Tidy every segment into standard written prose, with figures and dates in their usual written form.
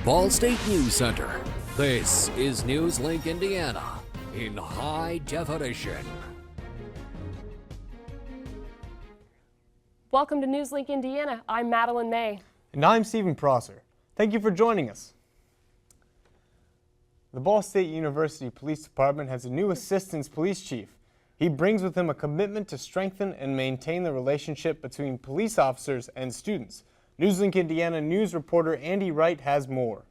Ball State News Center. This is Newslink, Indiana, in high definition. Welcome to Newslink, Indiana. I'm Madeline May. And I'm Stephen Prosser. Thank you for joining us. The Ball State University Police Department has a new assistant police chief. He brings with him a commitment to strengthen and maintain the relationship between police officers and students. Newslink, Indiana news reporter Andy Wright has more.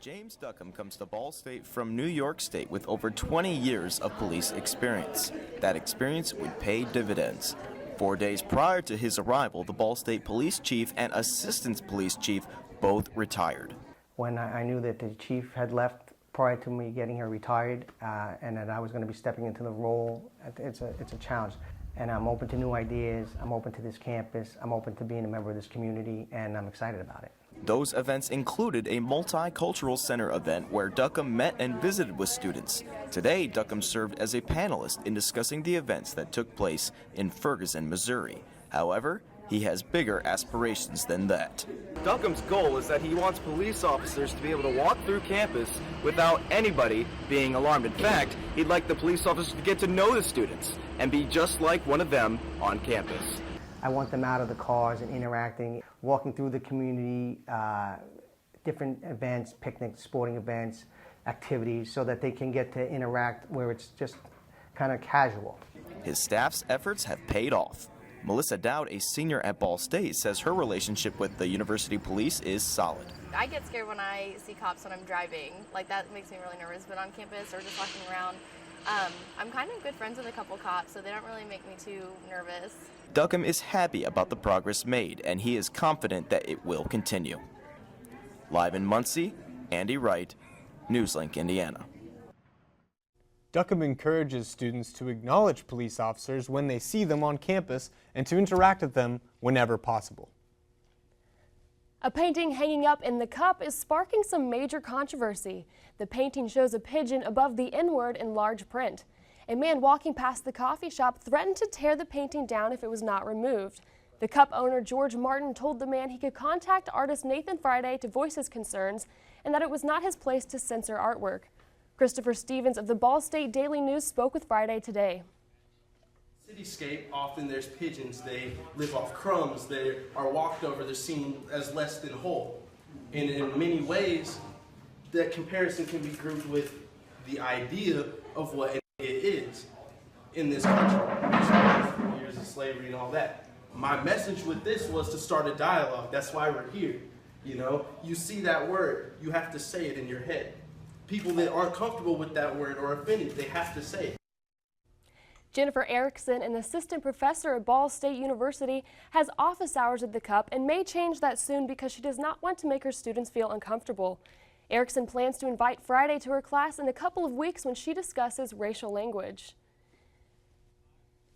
James Duckham comes to Ball State from New York State with over 20 years of police experience. That experience would pay dividends. 4 days prior to his arrival, the Ball State police chief and assistant police chief both retired. When I knew that the chief had left prior to me getting here retired and that I was going to be stepping into the role, it's a challenge. And I'm open to new ideas, I'm open to this campus, I'm open to being a member of this community, and I'm excited about it. Those events included a multicultural center event where Duckham met and visited with students. Today, Duckham served as a panelist in discussing the events that took place in Ferguson, Missouri. However, he has bigger aspirations than that. Duckham's goal is that he wants police officers to be able to walk through campus without anybody being alarmed. In fact, he'd like the police officers to get to know the students and be just like one of them on campus. I want them out of the cars and interacting, walking through the community, different events, picnics, sporting events, activities, so that they can get to interact where it's just kind of casual. His staff's efforts have paid off. Melissa Dowd, a senior at Ball State, says her relationship with the university police is solid. I get scared when I see cops when I'm driving. Like, that makes me really nervous, but on campus or just walking around, I'm kind of good friends with a couple cops, so they don't really make me too nervous. Duckham is happy about the progress made, and he is confident that it will continue. Live in Muncie, Andy Wright, Newslink, Indiana. Duckham encourages students to acknowledge police officers when they see them on campus and to interact with them whenever possible. A painting hanging up in the cup is sparking some major controversy. The painting shows a pigeon above the N-word in large print. A man walking past the coffee shop threatened to tear the painting down if it was not removed. The cup owner, George Martin, told the man he could contact artist Nathan Friday to voice his concerns and that it was not his place to censor artwork. Christopher Stevens of the Ball State Daily News spoke with Friday today. Cityscape, often there's pigeons, they live off crumbs, they are walked over, they're seen as less than whole. And in many ways, that comparison can be grouped with the idea of what it is in this country, which is years of slavery and all that. My message with this was to start a dialogue. That's why we're here. You know, you see that word, you have to say it in your head. People that aren't comfortable with that word or offended, they have to say it. Jennifer Erickson, an assistant professor at Ball State University, has office hours at the Cup and may change that soon because she does not want to make her students feel uncomfortable. Erickson plans to invite Friday to her class in a couple of weeks when she discusses racial language.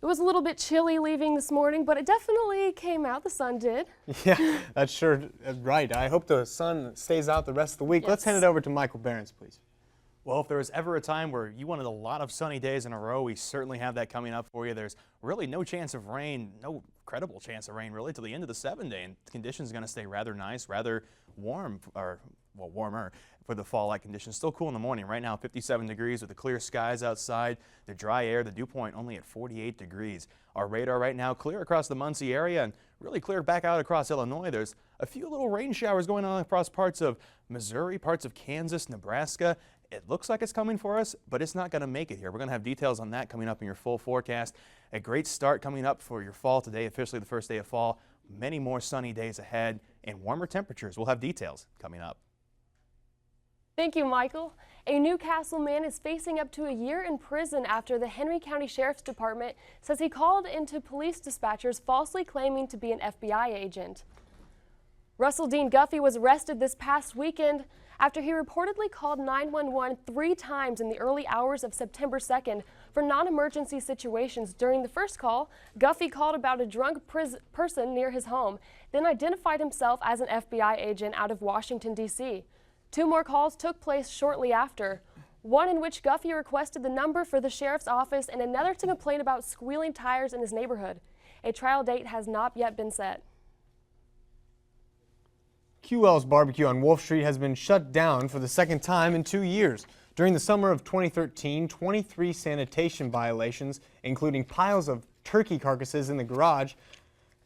It was a little bit chilly leaving this morning, but it definitely came out. The sun did. Yeah, that's sure right. I hope the sun stays out the rest of the week. Yes. Let's hand it over to Michael Behrens, please. Well, if there was ever a time where you wanted a lot of sunny days in a row, we certainly have that coming up for you. There's really no chance of rain, no credible chance of rain really till the end of the 7-day, and the conditions are going to stay rather nice, rather warm, or well, warmer for the fall-like conditions. Still cool in the morning. Right now, 57 degrees with the clear skies outside, the dry air, the dew point only at 48 degrees. Our radar right now clear across the Muncie area and really clear back out across Illinois. There's a few little rain showers going on across parts of Missouri, parts of Kansas, Nebraska. It looks like it's coming for us, but it's not going to make it here. We're going to have details on that coming up in your full forecast. A great start coming up for your fall today, officially the first day of fall. Many more sunny days ahead and warmer temperatures. We'll have details coming up. Thank you, Michael. A Newcastle man is facing up to a year in prison after the Henry County Sheriff's Department says he called into police dispatchers falsely claiming to be an FBI agent. Russell Dean Guffey was arrested this past weekend after he reportedly called 911 3 times in the early hours of September 2nd for non-emergency situations. During the first call, Guffey called about a drunk person near his home, then identified himself as an FBI agent out of Washington, D.C. 2 more calls took place shortly after, one in which Guffey requested the number for the sheriff's office and another to complain about squealing tires in his neighborhood. A trial date has not yet been set. QL's barbecue on Wolf Street has been shut down for the second time in 2 years. During the summer of 2013, 23 sanitation violations, including piles of turkey carcasses in the garage.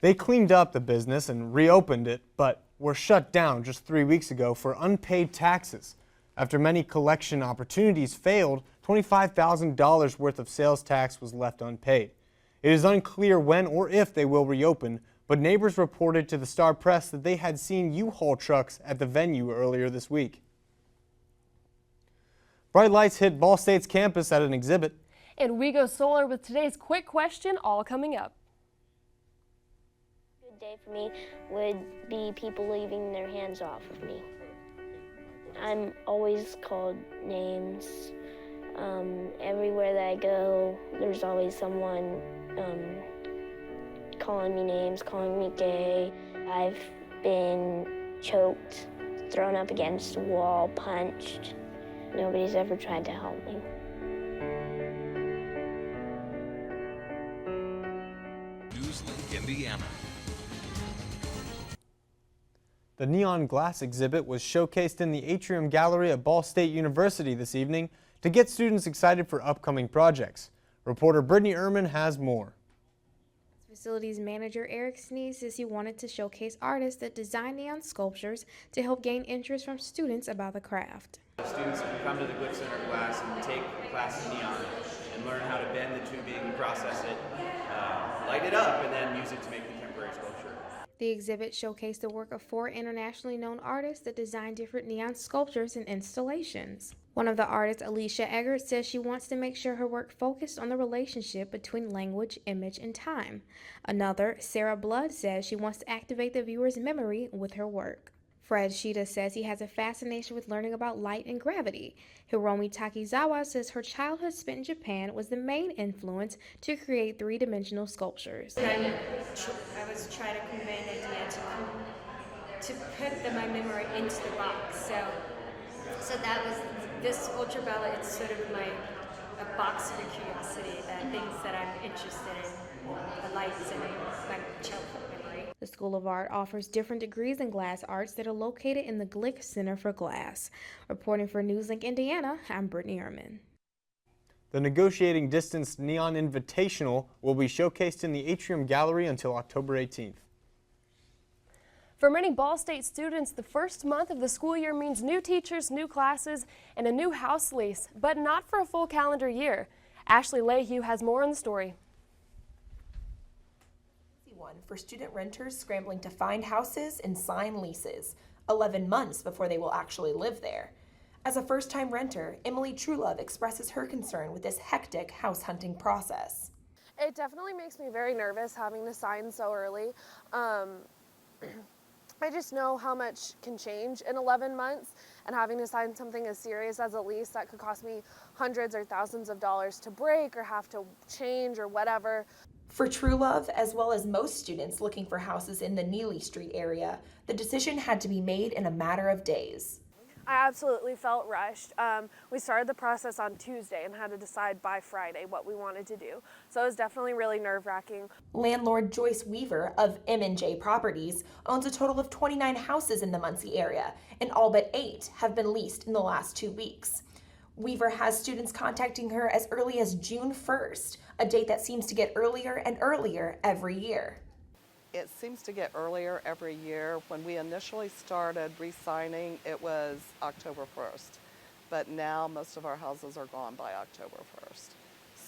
They cleaned up the business and reopened it, but were shut down just 3 weeks ago for unpaid taxes. After many collection opportunities failed, $25,000 worth of sales tax was left unpaid. It is unclear when or if they will reopen, but neighbors reported to the Star Press that they had seen U-Haul trucks at the venue earlier this week. Bright lights hit Ball State's campus at an exhibit. And we go solar with today's quick question, all coming up. A good day for me would be people leaving their hands off of me. I'm always called names. Everywhere that I go, there's always someone calling me names, calling me gay. I've been choked, thrown up against a wall, punched. Nobody's ever tried to help me. Newslink, Indiana. The neon glass exhibit was showcased in the Atrium Gallery at Ball State University this evening to get students excited for upcoming projects. Reporter Brittany Ehrman has more. Facilities manager Eric Sneed says he wanted to showcase artists that design neon sculptures to help gain interest from students about the craft. Students can come to the Glick Center class and take a class in neon and learn how to bend the tubing, process it, light it up, and then use it to make the temporary sculpture. The exhibit showcased the work of 4 internationally known artists that design different neon sculptures and installations. One of the artists, Alicia Eggert, says she wants to make sure her work focused on the relationship between language, image, and time. Another, Sarah Blood, says she wants to activate the viewer's memory with her work. Fred Shida says he has a fascination with learning about light and gravity. Hiromi Takizawa says her childhood spent in Japan was the main influence to create 3-dimensional sculptures. I was trying to convey an idea to put my memory into the box. So that was this Ultraviolet. It's sort of a box for curiosity, the things that I'm interested in, the lights and my childhood memory. The School of Art offers different degrees in glass arts that are located in the Glick Center for Glass. Reporting for Newslink, Indiana, I'm Brittany Ehrman. The Negotiating Distance Neon Invitational will be showcased in the Atrium Gallery until October 18th. For many Ball State students, the first month of the school year means new teachers, new classes, and a new house lease, but not for a full calendar year. Ashley Lehue has more on the story. For student renters scrambling to find houses and sign leases, 11 months before they will actually live there. As a first-time renter, Emily Truelove expresses her concern with this hectic house hunting process. It definitely makes me very nervous having to sign so early. I just know how much can change in 11 months, and having to sign something as serious as a lease that could cost me hundreds or thousands of dollars to break or have to change or whatever. For Truelove, as well as most students looking for houses in the Neely Street area, the decision had to be made in a matter of days. I absolutely felt rushed. We started the process on Tuesday and had to decide by Friday what we wanted to do. So it was definitely really nerve-wracking. Landlord Joyce Weaver of M&J Properties owns a total of 29 houses in the Muncie area, and all but 8 have been leased in the last 2 weeks. Weaver has students contacting her as early as June 1st, a date that seems to get earlier and earlier every year. It seems to get earlier every year. When we initially started re-signing, it was October 1st. But now most of our houses are gone by October 1st.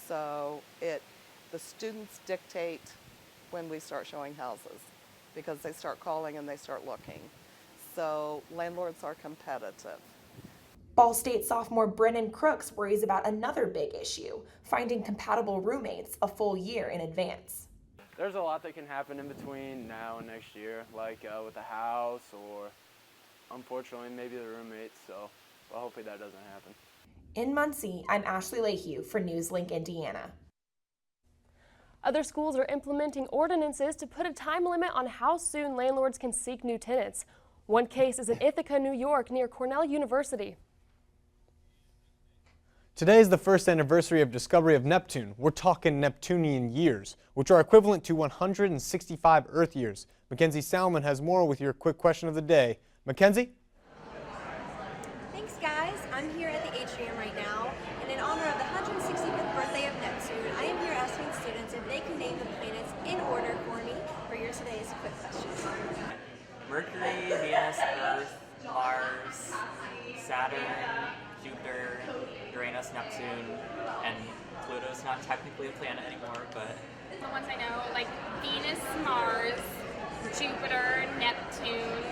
So the students dictate when we start showing houses because they start calling and they start looking. So landlords are competitive. Ball State sophomore Brennan Crooks worries about another big issue, finding compatible roommates a full year in advance. There's a lot that can happen in between now and next year, like with the house or, unfortunately, maybe the roommates, so well, hopefully that doesn't happen. In Muncie, I'm Ashley Lehue for Newslink, Indiana. Other schools are implementing ordinances to put a time limit on how soon landlords can seek new tenants. One case is in Ithaca, New York, near Cornell University. Today is the first anniversary of discovery of Neptune. We're talking Neptunian years, which are equivalent to 165 Earth years. Mackenzie Salmon has more with your quick question of the day. Mackenzie? Thanks, guys. I'm here at the atrium right now, and in honor of the 165th birthday of Neptune, I am here asking students if they can name the planets in order for me for your today's quick questions. Mercury, Venus, Earth, Mars, Saturn, Jupiter, Uranus, Neptune, and Pluto's not technically a planet anymore, but... The ones I know, like Venus, Mars, Jupiter, Neptune,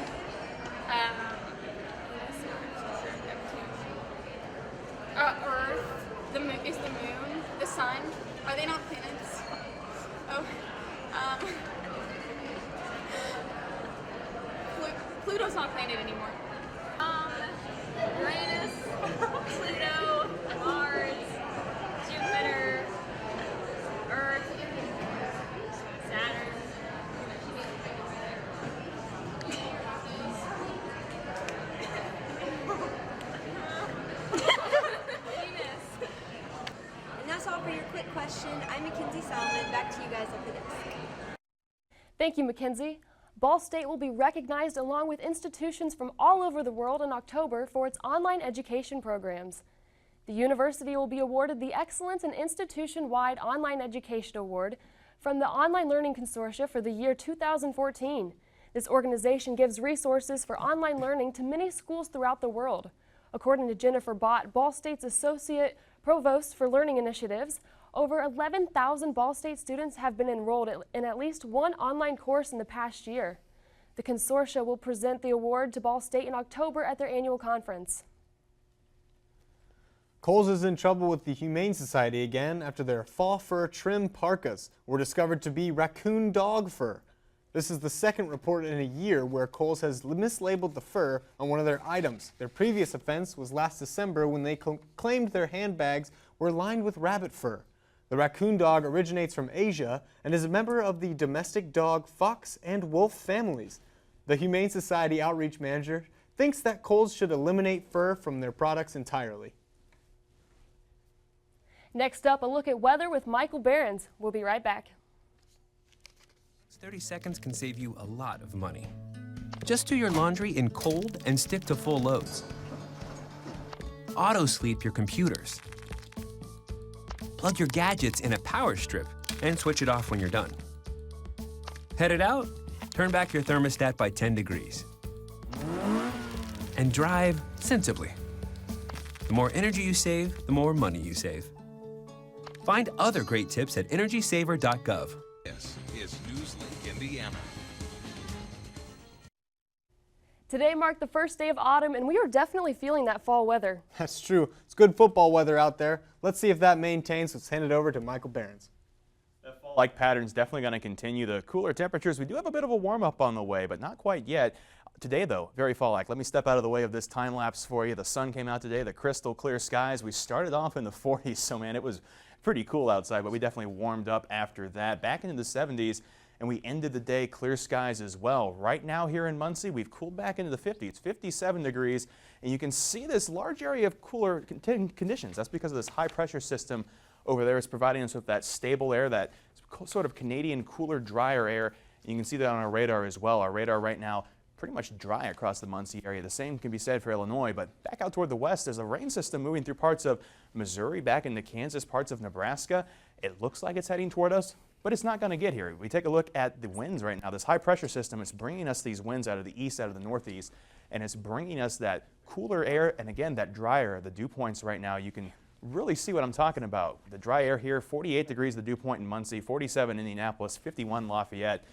Earth, the moon, is the moon, the sun. Are they not planets? Oh, Pluto's not a planet anymore. Uranus, Pluto, Mars, Jupiter, Earth, Saturn. And that's all for your quick question. I'm Mackenzie Salmon. Back to you guys at the desk. Thank you, Mackenzie. Ball State will be recognized along with institutions from all over the world in October for its online education programs. The university will be awarded the Excellence in Institution-Wide Online Education Award from the Online Learning Consortia for the year 2014. This organization gives resources for online learning to many schools throughout the world. According to Jennifer Bott, Ball State's Associate Provost for Learning Initiatives, over 11,000 Ball State students have been enrolled in at least one online course in the past year. The consortia will present the award to Ball State in October at their annual conference. Kohl's is in trouble with the Humane Society again after their fall fur trim parkas were discovered to be raccoon dog fur. This is the second report in a year where Kohl's has mislabeled the fur on one of their items. Their previous offense was last December when they claimed their handbags were lined with rabbit fur. The raccoon dog originates from Asia and is a member of the domestic dog, fox, and wolf families. The Humane Society outreach manager thinks that Kohl's should eliminate fur from their products entirely. Next up, a look at weather with Michael Behrens. We'll be right back. 30 seconds can save you a lot of money. Just do your laundry in cold and stick to full loads. Auto sleep your computers. Plug your gadgets in a power strip and switch it off when you're done. Headed out? Turn back your thermostat by 10 degrees. And drive sensibly. The more energy you save, the more money you save. Find other great tips at energysaver.gov. This is Newslink, Indiana. Today marked the first day of autumn, and we are definitely feeling that fall weather. That's true. It's good football weather out there. Let's see if that maintains. Let's hand it over to Michael Behrens. That fall-like pattern's definitely going to continue. The cooler temperatures, we do have a bit of a warm-up on the way, but not quite yet. Today, though, very fall-like. Let me step out of the way of this time lapse for you. The sun came out today, the crystal clear skies. We started off in the 40s, so man, it was pretty cool outside, but we definitely warmed up after that. Back into the 70s. And we ended the day clear skies as well. Right now here in Muncie, we've cooled back into the 50s, 57 degrees, and you can see this large area of cooler conditions. That's because of this high pressure system over there. It's providing us with that stable air, that sort of Canadian cooler, drier air. And you can see that on our radar as well. Our radar right now pretty much dry across the Muncie area. The same can be said for Illinois, but back out toward the west, there's a rain system moving through parts of Missouri, back into Kansas, parts of Nebraska. It looks like it's heading toward us, but it's not going to get here. We take a look at the winds right now. This high pressure system is bringing us these winds out of the east, out of the northeast, and it's bringing us that cooler air and again that dry air. The dew points right now, you can really see what I'm talking about. The dry air here, 48 degrees the dew point in Muncie, 47 in Indianapolis, 51 Lafayette.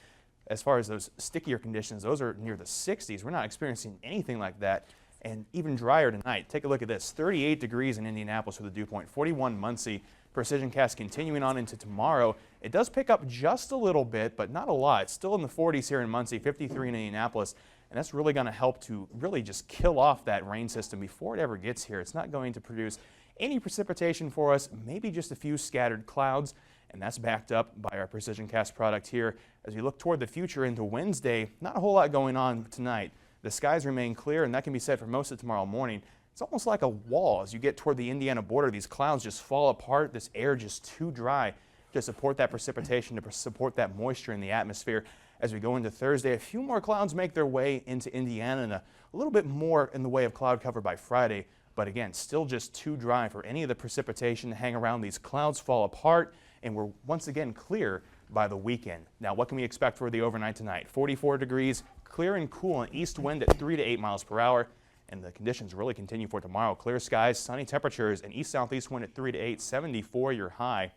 As far as those stickier conditions, those are near the 60s. We're not experiencing anything like that. And even drier tonight. Take a look at this, 38 degrees in Indianapolis for the dew point, 41 Muncie. Precision cast continuing on into tomorrow. It does pick up just a little bit, but not a lot. It's still in the 40s here in Muncie, 53 in Indianapolis, and that's really going to help to really just kill off that rain system before it ever gets here. It's not going to produce any precipitation for us, maybe just a few scattered clouds, and that's backed up by our Precision Cast product here. As we look toward the future into Wednesday, not a whole lot going on tonight. The skies remain clear, and that can be said for most of tomorrow morning. It's almost like a wall. As you get toward the Indiana border, these clouds just fall apart. This air just too dry to support that precipitation, to support that moisture in the atmosphere. As we go into Thursday, a few more clouds make their way into Indiana and a little bit more in the way of cloud cover by Friday. But again, still just too dry for any of the precipitation to hang around. These clouds fall apart and we're once again clear by the weekend. Now, what can we expect for the overnight tonight? 44 degrees, clear and cool, an east wind at 3 to 8 miles per hour. And the conditions really continue for tomorrow. Clear skies, sunny temperatures, an east-southeast wind at 3 to 8, 74 your high.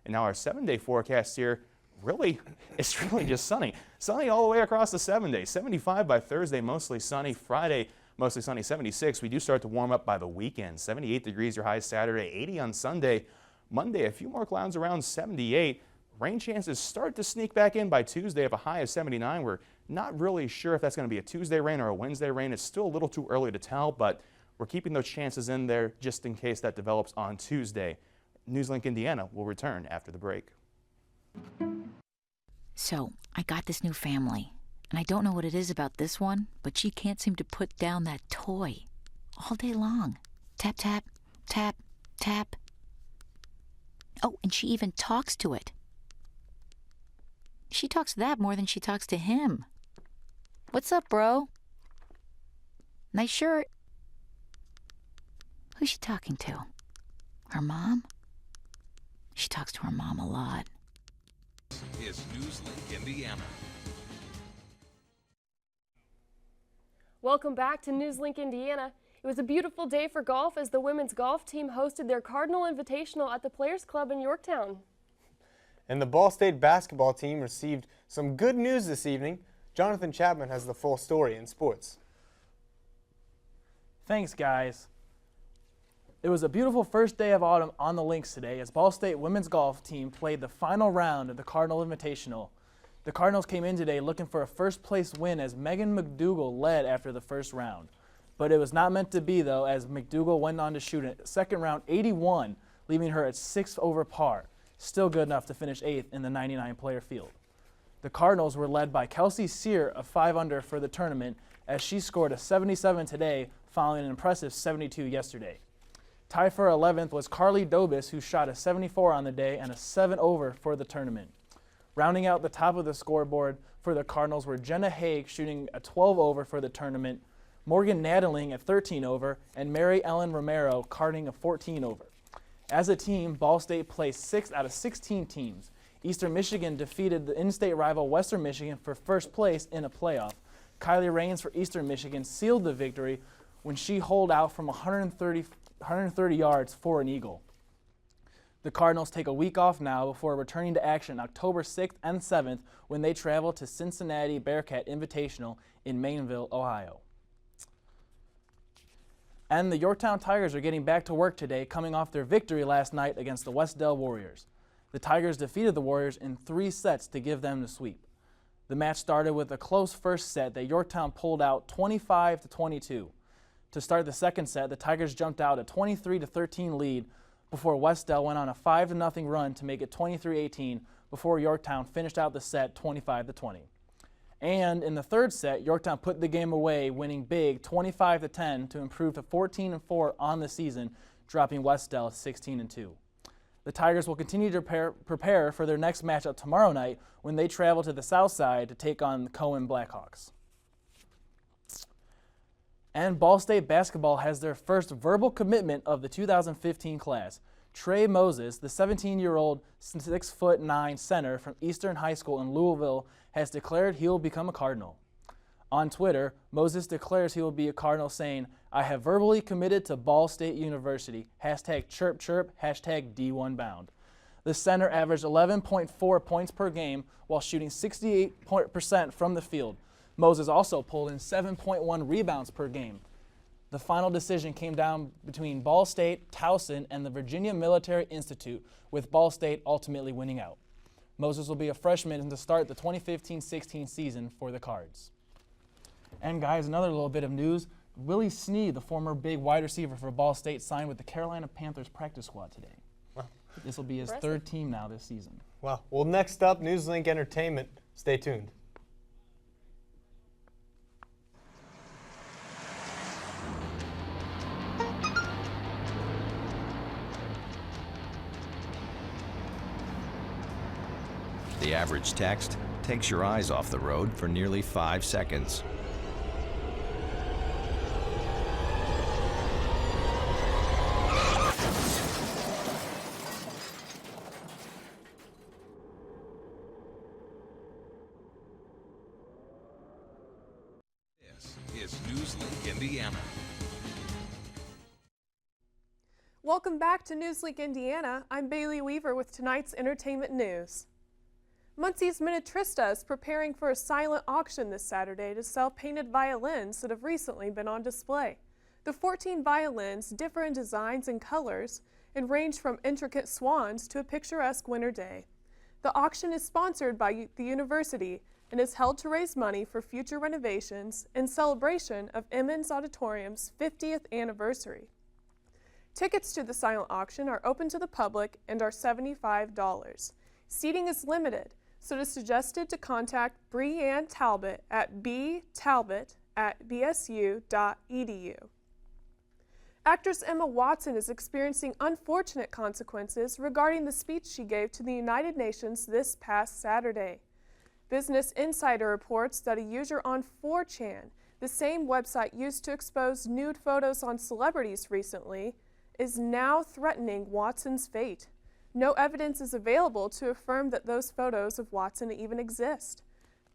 And now our 7-day forecast here, it's really just sunny. Sunny all the way across the 7 days. 75 by Thursday, mostly sunny. Friday, mostly sunny, 76. We do start to warm up by the weekend. 78 degrees your high Saturday, 80 on Sunday. Monday, a few more clouds around 78. Rain chances start to sneak back in by Tuesday of a high of 79. We're not really sure if that's going to be a Tuesday rain or a Wednesday rain. It's still a little too early to tell, but we're keeping those chances in there just in case that develops on Tuesday. Newslink Indiana will return after the break. So, I got this new family, and I don't know what it is about this one, but she can't seem to put down that toy all day long. Tap, tap, tap, tap. Oh, and she even talks to it. She talks to that more than she talks to him. What's up, bro? Nice shirt. Who's she talking to? Her mom? She talks to her mom a lot. Is Newslink Indiana. Welcome back to Newslink Indiana. It was a beautiful day for golf as the women's golf team hosted their Cardinal Invitational at the Players Club in Yorktown. And the Ball State basketball team received some good news this evening. Jonathan Chapman has the full story in sports. Thanks, guys. It was a beautiful first day of autumn on the links today as Ball State women's golf team played the final round of the Cardinal Invitational. The Cardinals came in today looking for a first-place win as Megan McDougal led after the first round. But it was not meant to be, though, as McDougal went on to shoot a second round 81, leaving her at 6 over par. Still good enough to finish 8th in the 99-player field. The Cardinals were led by Kelsey Sear of 5 under for the tournament as she scored a 77 today following an impressive 72 yesterday. Tied for 11th was Carly Dobis, who shot a 74 on the day and a 7 over for the tournament. Rounding out the top of the scoreboard for the Cardinals were Jenna Haig shooting a 12 over for the tournament, Morgan Nadling at 13 over, and Mary Ellen Romero carding a 14 over. As a team, Ball State placed 6 out of 16 teams. Eastern Michigan defeated the in-state rival Western Michigan for first place in a playoff. Kylie Rains for Eastern Michigan sealed the victory when she holed out from 130 yards for an eagle. The Cardinals take a week off now before returning to action October 6th and 7th when they travel to Cincinnati Bearcat Invitational in Mainville, Ohio. And the Yorktown Tigers are getting back to work today, coming off their victory last night against the Westdale Warriors. The Tigers defeated the Warriors in 3 sets to give them the sweep. The match started with a close first set that Yorktown pulled out 25-22. To start the second set, the Tigers jumped out a 23-13 lead before Westdale went on a 5-0 run to make it 23-18 before Yorktown finished out the set 25-20. And in the third set, Yorktown put the game away, winning big 25-10 to improve to 14-4 on the season, dropping Westdale 16-2. The Tigers will continue to prepare for their next matchup tomorrow night when they travel to the south side to take on the Cohen Blackhawks. And Ball State basketball has their first verbal commitment of the 2015 class. Trey Moses, the 17-year-old 6'9" center from Eastern High School in Louisville, has declared he will become a Cardinal. On Twitter, Moses declares he will be a Cardinal, saying, "I have verbally committed to Ball State University, #ChirpChirp, #D1Bound." The center averaged 11.4 points per game while shooting 68% from the field. Moses also pulled in 7.1 rebounds per game. The final decision came down between Ball State, Towson, and the Virginia Military Institute, with Ball State ultimately winning out. Moses will be a freshman to start the 2015-16 season for the Cards. And guys, another little bit of news. Willie Snead, the former big wide receiver for Ball State, signed with the Carolina Panthers practice squad today. Wow. This will be his third team now this season. Wow. Well, next up, Newslink Entertainment. Stay tuned. The average text, takes your eyes off the road for nearly 5 seconds. This is Newslink, Indiana. Welcome back to Newslink, Indiana. I'm Bailey Weaver with tonight's entertainment news. Muncie's Miniatrista is preparing for a silent auction this Saturday to sell painted violins that have recently been on display. The 14 violins differ in designs and colors and range from intricate swans to a picturesque winter day. The auction is sponsored by the university and is held to raise money for future renovations in celebration of Emmons Auditorium's 50th anniversary. Tickets to the silent auction are open to the public and are $75. Seating is limited, so it is suggested to contact Breanne Talbot at btalbot@bsu.edu. Actress Emma Watson is experiencing unfortunate consequences regarding the speech she gave to the United Nations this past Saturday. Business Insider reports that a user on 4chan, the same website used to expose nude photos on celebrities recently, is now threatening Watson's fate. No evidence is available to affirm that those photos of Watson even exist.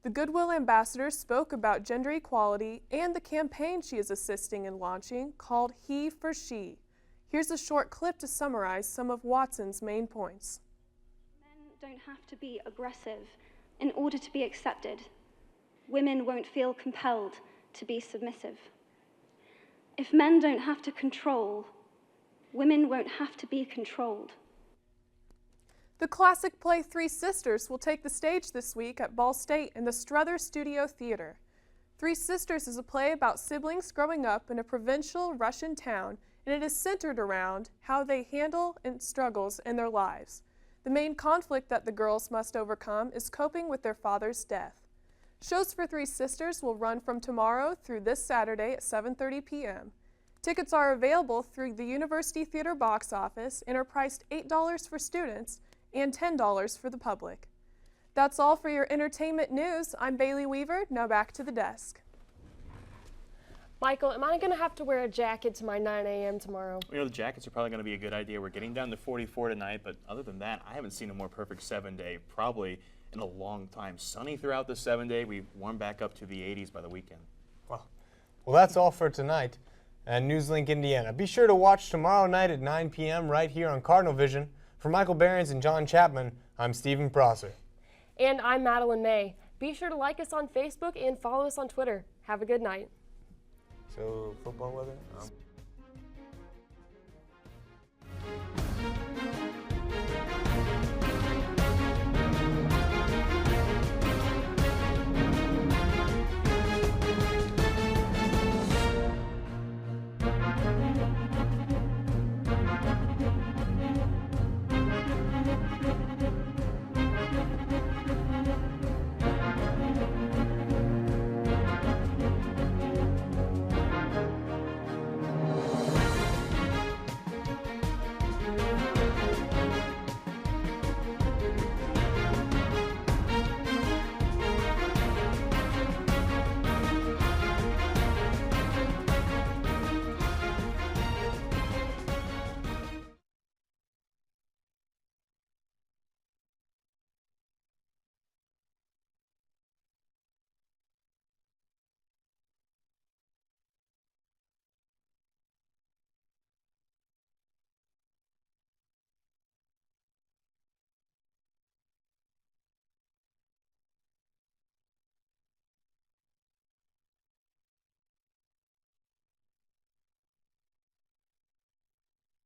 The Goodwill ambassador spoke about gender equality and the campaign she is assisting in launching called He for She. Here's a short clip to summarize some of Watson's main points. Men don't have to be aggressive in order to be accepted. Women won't feel compelled to be submissive. If men don't have to control, women won't have to be controlled. The classic play Three Sisters will take the stage this week at Ball State in the Struther Studio Theater. Three Sisters is a play about siblings growing up in a provincial Russian town, and it is centered around how they handle and struggles in their lives. The main conflict that the girls must overcome is coping with their father's death. Shows for Three Sisters will run from tomorrow through this Saturday at 7:30 p.m. Tickets are available through the University Theater box office and are priced $8 for students and $10 for the public. That's all for your entertainment news. I'm Bailey Weaver. Now back to the desk. Michael, am I going to have to wear a jacket to my 9 a.m. tomorrow? You know, the jackets are probably going to be a good idea. We're getting down to 44 tonight, but other than that, I haven't seen a more perfect 7-day probably in a long time. Sunny throughout the 7-day. We warm back up to the 80s by the weekend. Well, that's all for tonight at Newslink, Indiana. Be sure to watch tomorrow night at 9 p.m. right here on Cardinal Vision. For Michael Behrens and John Chapman, I'm Stephen Prosser. And I'm Madeline May. Be sure to like us on Facebook and follow us on Twitter. Have a good night. So, football weather?